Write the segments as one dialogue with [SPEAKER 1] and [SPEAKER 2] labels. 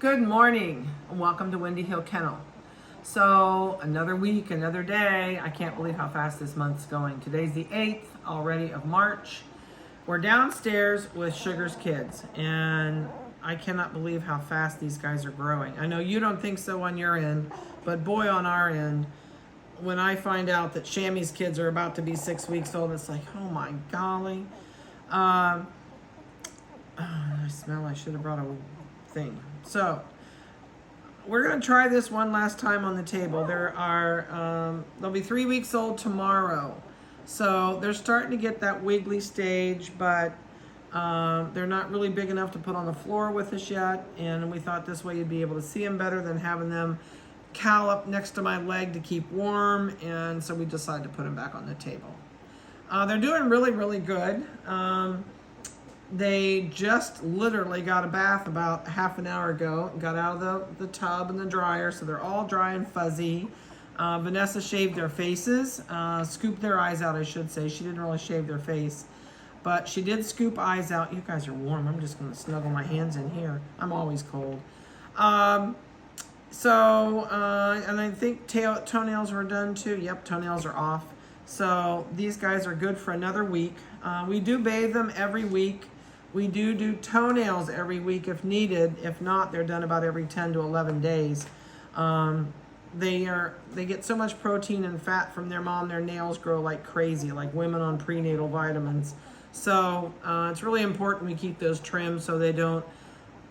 [SPEAKER 1] Good morning and welcome to Windy Hill Kennel. So another week, another day. I can't believe how fast this month's going. Today's the 8th already of March. We're downstairs with Sugar's kids and I cannot believe how fast these guys are growing. I know you don't think so on your end, but boy, on our end, when I find out that Shammy's kids are about to be 6 weeks old, it's like, oh my golly. I should have brought a thing. So we're going to try this one last time on the table. They'll be 3 weeks old tomorrow. So they're starting to get that wiggly stage, but they're not really big enough to put on the floor with us yet. And we thought this way you'd be able to see them better than having them cowl up next to my leg to keep warm. And so we decided to put them back on the table. They're doing really, really good. They just literally got a bath about half an hour ago, got out of the tub and the dryer, so they're all dry and fuzzy. Vanessa shaved their faces, scooped their eyes out, I should say. She didn't really shave their face, but she did scoop eyes out. You guys are warm. I'm just going to snuggle my hands in here. I'm always cold. And I think toenails were done too. Yep, toenails are off. So these guys are good for another week. We do bathe them every week. We do toenails every week if needed. If not, they're done about every 10 to 11 days. They get so much protein and fat from their mom, their nails grow like crazy, like women on prenatal vitamins. So it's really important we keep those trimmed so they don't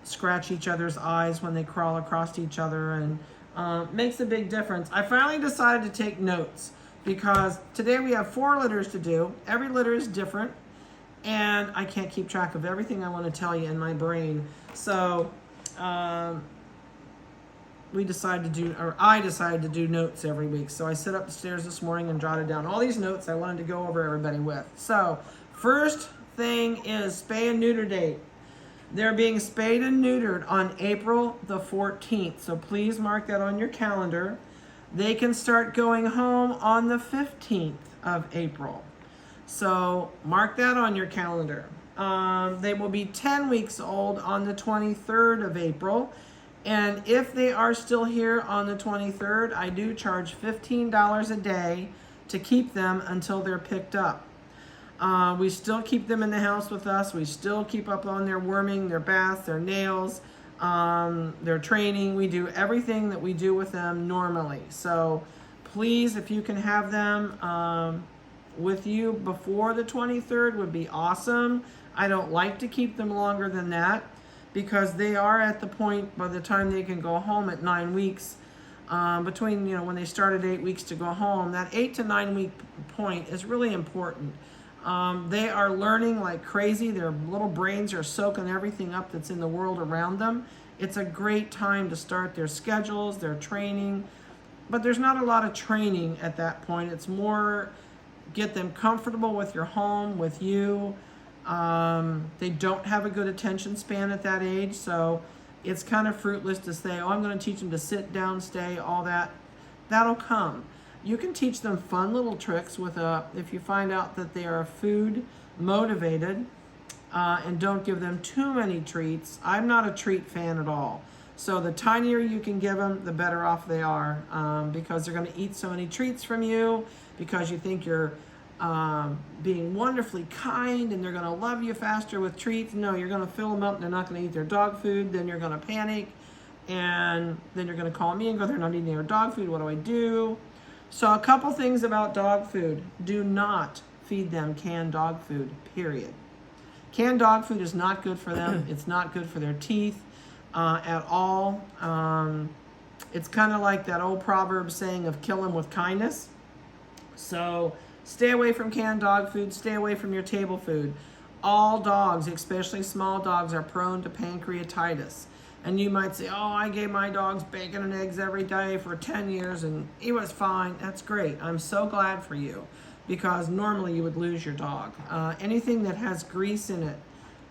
[SPEAKER 1] scratch each other's eyes when they crawl across each other, and makes a big difference. I finally decided to take notes because today we have 4 litters to do. Every litter is different. And I can't keep track of everything I want to tell you in my brain. So I decided to do notes every week. So I sit upstairs this morning and jotted down all these notes I wanted to go over everybody with. So first thing is spay and neuter date. They're being spayed and neutered on April the 14th. So please mark that on your calendar. They can start going home on the 15th of April. So mark that on your calendar. They will be 10 weeks old on the 23rd of April. And if they are still here on the 23rd, I do charge $15 a day to keep them until they're picked up. We still keep them in the house with us. We still keep up on their worming, their baths, their nails, their training. We do everything that we do with them normally. So please, if you can have them with you before the 23rd would be awesome. I don't like to keep them longer than that because they are at the point by the time they can go home at 9 weeks, between when they start at 8 weeks to go home, that 8 to 9 week point is really important. They are learning like crazy. Their little brains are soaking everything up that's in the world around them. It's a great time to start their schedules, their training, but there's not a lot of training at that point. It's more get them comfortable with your home, with you. They don't have a good attention span at that age, so it's kind of fruitless to say, oh, I'm going to teach them to sit down, stay, all that. That'll come. You can teach them fun little tricks if you find out that they are food motivated, and don't give them too many treats. I'm not a treat fan at all. So the tinier you can give them, the better off they are, because they're going to eat so many treats from you because you think you're being wonderfully kind and they're going to love you faster with treats. No, you're going to fill them up and they're not going to eat their dog food. Then you're going to panic and then you're going to call me and go, they're not eating their dog food. What do I do? So a couple things about dog food. Do not feed them canned dog food, period. Canned dog food is not good for them. It's not good for their teeth at all. It's kind of like that old proverb saying of kill them with kindness. So stay away from canned dog food. Stay away from your table food. All dogs, especially small dogs, are prone to pancreatitis. And you might say, oh, I gave my dogs bacon and eggs every day for 10 years and he was fine. That's great. I'm so glad for you because normally you would lose your dog. Anything that has grease in it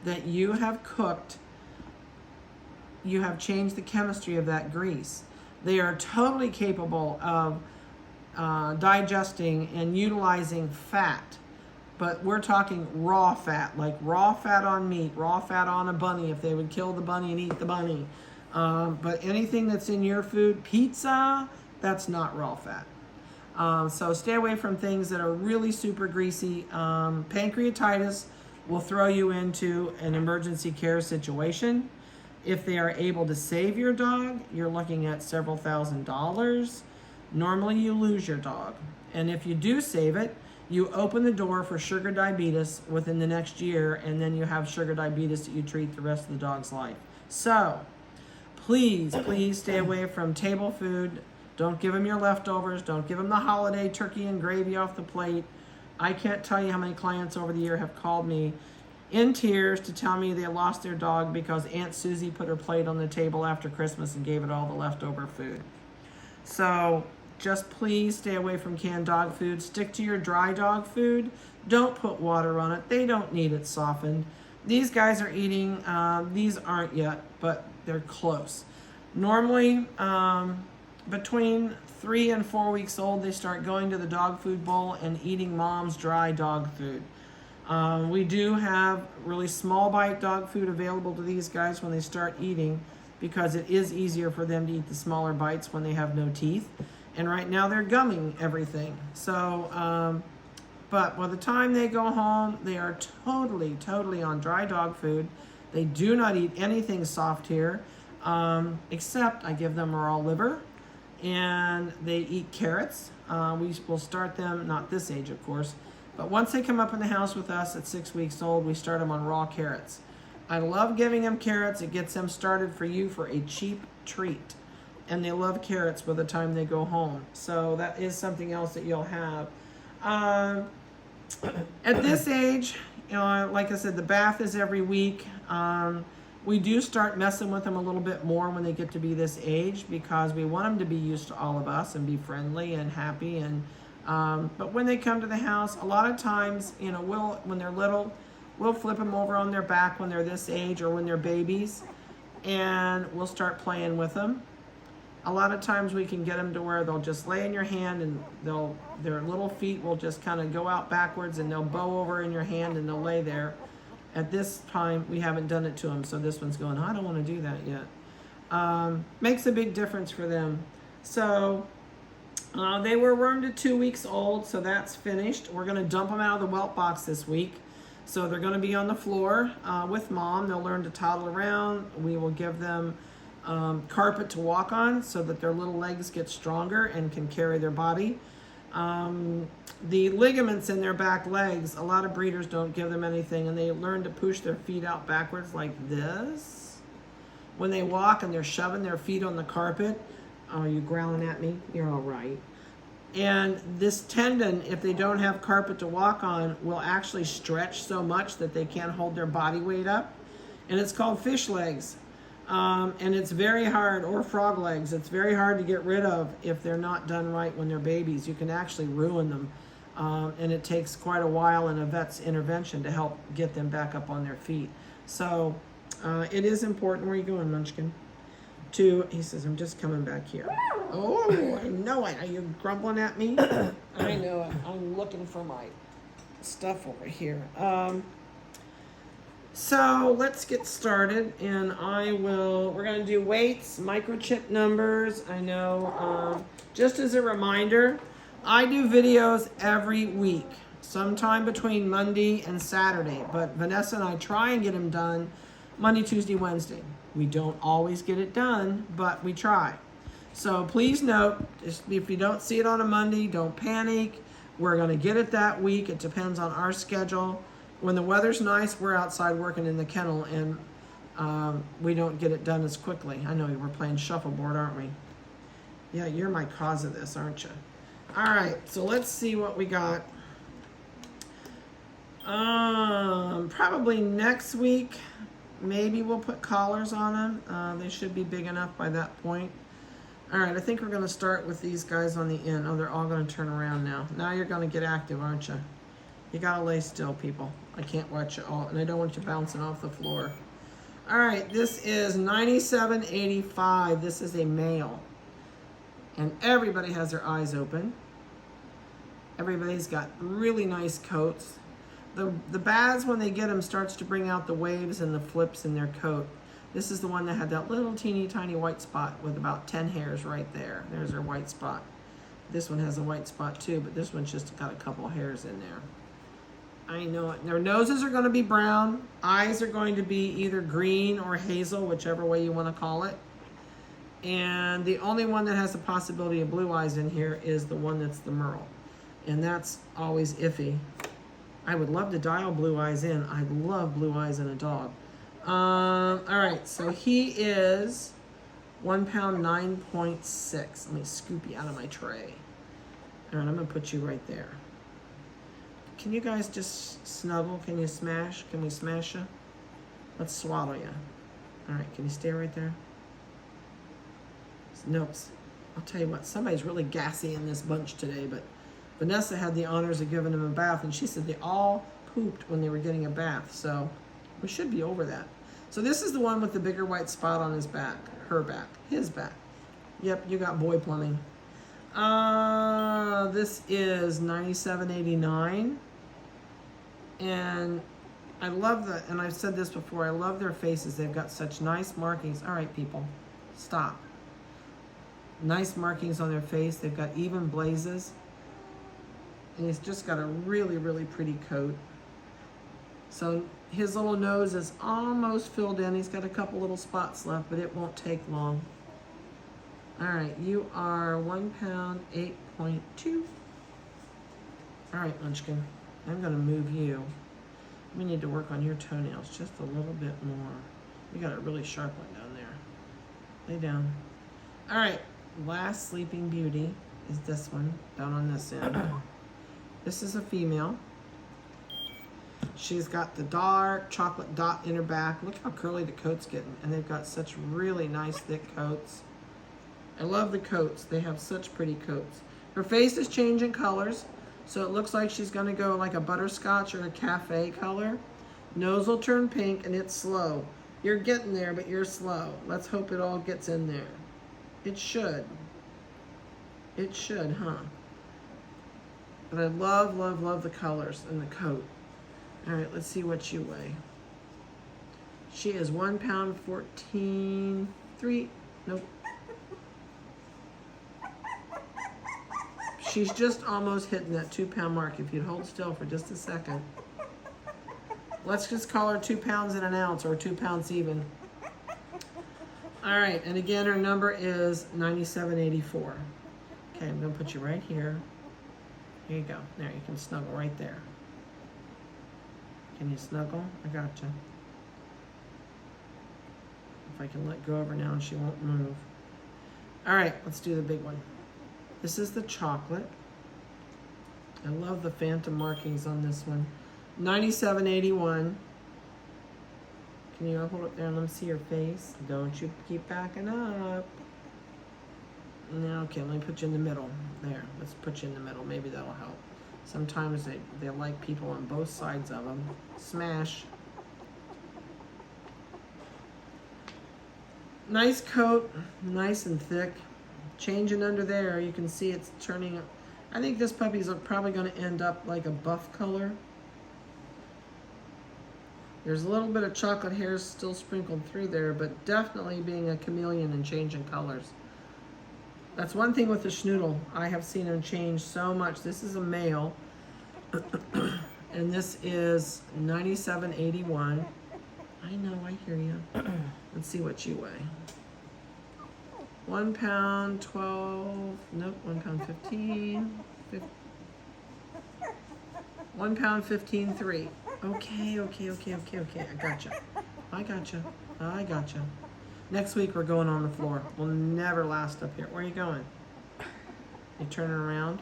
[SPEAKER 1] that you have cooked, you have changed the chemistry of that grease. They are totally capable of digesting and utilizing fat, but we're talking raw fat, like raw fat on meat, raw fat on a bunny if they would kill the bunny and eat the bunny. But anything that's in your food, pizza, that's not raw fat. So stay away from things that are really super greasy. Pancreatitis will throw you into an emergency care situation. If they are able to save your dog, you're looking at several $1,000s. Normally you lose your dog. And if you do save it, you open the door for sugar diabetes within the next year, and then you have sugar diabetes that you treat the rest of the dog's life. So please stay away from table food. Don't give them your leftovers. Don't give them the holiday turkey and gravy off the plate. I can't tell you how many clients over the year have called me in tears to tell me they lost their dog because Aunt Susie put her plate on the table after Christmas and gave it all the leftover food. So just please stay away from canned dog food. Stick to your dry dog food. Don't put water on it. They don't need it softened. These guys are eating, these aren't yet, but they're close. Normally, between 3 and 4 weeks old, they start going to the dog food bowl and eating mom's dry dog food. We do have really small bite dog food available to these guys when they start eating, because it is easier for them to eat the smaller bites when they have no teeth. And right now they're gumming everything. So, but by the time they go home, they are totally on dry dog food. They do not eat anything soft here, except I give them raw liver, and they eat carrots. We will start them, not this age of course, but once they come up in the house with us at 6 weeks old, we start them on raw carrots. I love giving them carrots. It gets them started for you for a cheap treat. And they love carrots by the time they go home. So that is something else that you'll have. At this age, you know, like I said, the bath is every week. We do start messing with them a little bit more when they get to be this age, because we want them to be used to all of us and be friendly and happy. And but when they come to the house, a lot of times, you know, when they're little, we'll flip them over on their back when they're this age or when they're babies, and we'll start playing with them. A lot of times we can get them to where they'll just lay in your hand, and their little feet will just kind of go out backwards, and they'll bow over in your hand and they'll lay there. At this time, we haven't done it to them, so this one's going, I don't want to do that yet. Makes a big difference for them. So they were wormed to 2 weeks old, so that's finished. We're going to dump them out of the whelp box this week. So they're going to be on the floor with mom. They'll learn to toddle around. We will give them carpet to walk on so that their little legs get stronger and can carry their body. The ligaments in their back legs, a lot of breeders don't give them anything, and they learn to push their feet out backwards like this. When they walk and they're shoving their feet on the carpet, oh, you growling at me? You're all right. And this tendon, if they don't have carpet to walk on, will actually stretch so much that they can't hold their body weight up. And it's called fish legs. And it's very hard, or frog legs, it's very hard to get rid of if they're not done right when they're babies. You can actually ruin them. And it takes quite a while and a vet's intervention to help get them back up on their feet. So it is important. Where are you going, Munchkin? He says, I'm just coming back here. Oh, I know it. Are you grumbling at me? I know it. I'm looking for my stuff over here. So let's get started, and we're going to do weights, microchip numbers. I know, just as a reminder, I do videos every week, sometime between Monday and Saturday, but Vanessa and I try and get them done Monday, Tuesday, Wednesday. We don't always get it done, but we try. So please note, if you don't see it on a Monday, don't panic. We're going to get it that week. It depends on our schedule. When the weather's nice, we're outside working in the kennel, and we don't get it done as quickly. I know we're playing shuffleboard, aren't we? Yeah, you're my cause of this, aren't you? All right, so let's see what we got. Probably next week, maybe we'll put collars on them. They should be big enough by that point. All right, I think we're going to start with these guys on the end. Oh, they're all going to turn around now. Now you're going to get active, aren't you? You got to lay still, people. I can't watch you all, and I don't want you bouncing off the floor. All right, this is 97.85. This is a male. And everybody has their eyes open. Everybody's got really nice coats. The bads, when they get them, starts to bring out the waves and the flips in their coat. This is the one that had that little teeny tiny white spot with about 10 hairs right there. There's her white spot. This one has a white spot too, but this one's just got a couple hairs in there. I know it. Their noses are going to be brown. Eyes are going to be either green or hazel, whichever way you want to call it. And the only one that has the possibility of blue eyes in here is the one that's the Merle. And that's always iffy. I would love to dial blue eyes in. I love blue eyes in a dog. All right, so he is 1 pound 9.6. Let me scoop you out of my tray. All right, I'm gonna put you right there. Can you guys just snuggle? Can you smash? Can we smash you? Let's swallow you. All right, can you stay right there? Nope. I'll tell you what, somebody's really gassy in this bunch today, but Vanessa had the honors of giving him a bath, and she said they all pooped when they were getting a bath, so we should be over that. So this is the one with the bigger white spot on his back, her back, his back. Yep, you got boy plumbing. This is $97.89, and I love that, and I've said this before, I love their faces. They've got such nice markings. All right, people, stop. Nice markings on their face. They've got even blazes. And he's just got a really, really pretty coat. So his little nose is almost filled in. He's got a couple little spots left, but it won't take long. All right, you are 1 pound 8.2. All right, Munchkin, I'm gonna move you. We need to work on your toenails just a little bit more. You got a really sharp one down there. Lay down. All right, last Sleeping Beauty is this one down on this end. This is a female. She's got the dark chocolate dot in her back. Look how curly the coat's getting. And they've got such really nice thick coats. I love the coats. They have such pretty coats. Her face is changing colors. So it looks like she's gonna go like a butterscotch or a cafe color. Nose will turn pink and it's slow. You're getting there, but you're slow. Let's hope it all gets in there. It should. It should, huh? But I love, love, love the colors and the coat. All right, let's see what you weigh. She is 1 pound 14.3. Nope. She's just almost hitting that 2 pound mark. If you'd hold still for just a second. Let's just call her 2 pounds and an ounce, or 2 pounds even. All right, and again, her number is 97.84. Okay, I'm gonna put you right here. Here you go. There, you can snuggle right there. Can you snuggle? I got you. If I can let go of her now and she won't move. All right, let's do the big one. This is the chocolate. I love the phantom markings on this one. 97.81. Can you hold it there and let me see your face? Don't you keep backing up. No, okay, let me put you in the middle. There, let's put you in the middle. Maybe that'll help. Sometimes they like people on both sides of them. Smash. Nice coat, nice and thick. Changing under there, you can see it's turning. I think this puppy's probably going to end up like a buff color. There's a little bit of chocolate hairs still sprinkled through there, but definitely being a chameleon and changing colors. That's one thing with the Schnoodle. I have seen him change so much. This is a male, and this is 97.81. I know, I hear you. Let's see what you weigh. 1 pound 12. Nope, 1 pound 15. 1 pound 15.3. Okay. I gotcha. Next week we're going on the floor. We'll never last up here. Where are you going? You turning around?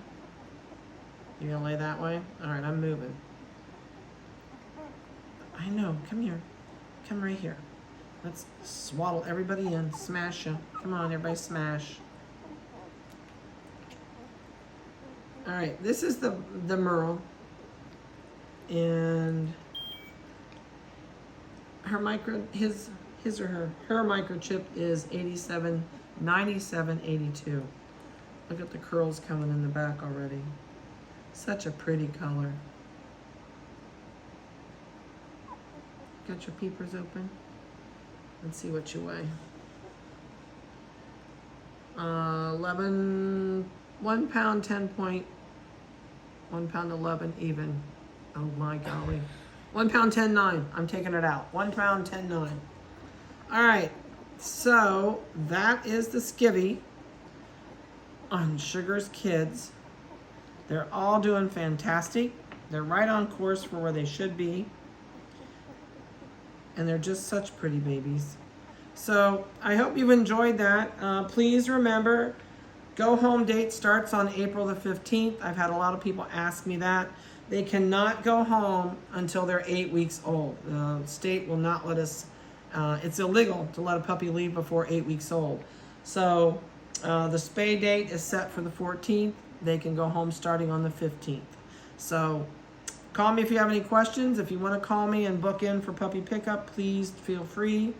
[SPEAKER 1] You gonna lay that way? All right, I'm moving. I know, come here. Come right here. Let's swaddle everybody in, smash you. Come on, everybody smash. All right, this is the Merle. And her her microchip is 97.82. Look at the curls coming in the back already. Such a pretty color. Got your peepers open? Let's see what you weigh. 11, 1 pound, 1 pound 11 even. Oh my golly. 1 pound 10.9. I'm taking it out. 1 pound 10.9. All right. So that is the skivvy on Sugar's kids. They're all doing fantastic. They're right on course for where they should be. And they're just such pretty babies. So I hope you've enjoyed that. Please remember, go home date starts on April the 15th. I've had a lot of people ask me that. They cannot go home until they're 8 weeks old. The state will not let us, it's illegal to let a puppy leave before 8 weeks old. So the spay date is set for the 14th. They can go home starting on the 15th. So call me if you have any questions. If you want to call me and book in for puppy pickup, please feel free.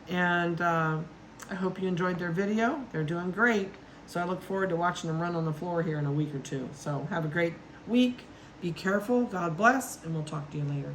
[SPEAKER 1] And I hope you enjoyed their video. They're doing great. So I look forward to watching them run on the floor here in a week or two. So have a great week. Be careful. God bless. And we'll talk to you later.